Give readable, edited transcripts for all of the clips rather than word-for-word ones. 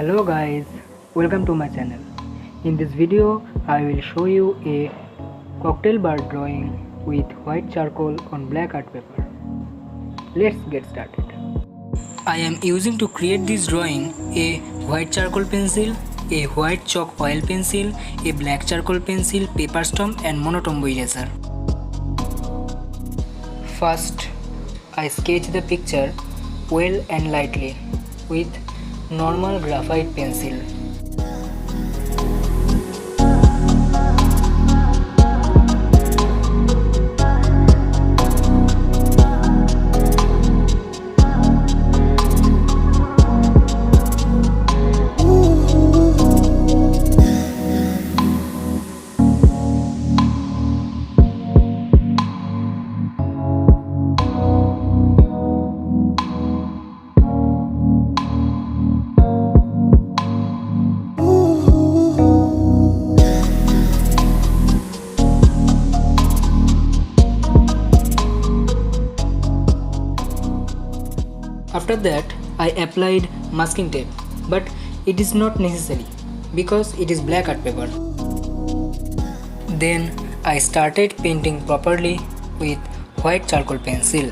Hello guys, welcome to my channel. In this video I will show you a cocktail bar drawing with white charcoal on black art paper. Let's get started. I am using to create this drawing a white charcoal pencil, a white chalk oil pencil, a black charcoal pencil, paper stump and Monotombow eraser. First I sketch the picture well and lightly with normal graphite pencil. After that, I applied masking tape, but it is not necessary because it is black art paper. Then I started painting properly with white charcoal pencil.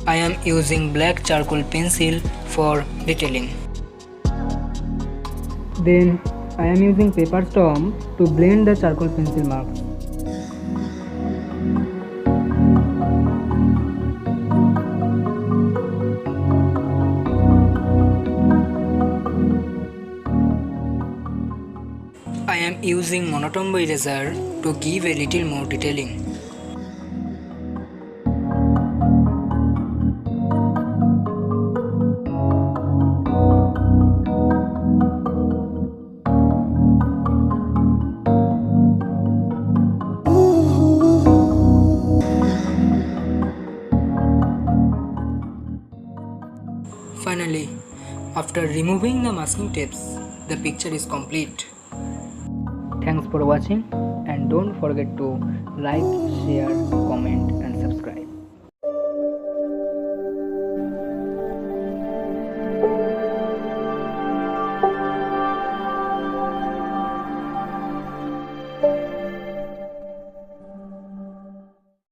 I am using black charcoal pencil for detailing. Then I am using paper stump to blend the charcoal pencil marks. I am using Monotombow eraser to give a little more detailing. Finally, after removing the masking tapes, the picture is complete. Thanks for watching and don't forget to like, share, comment and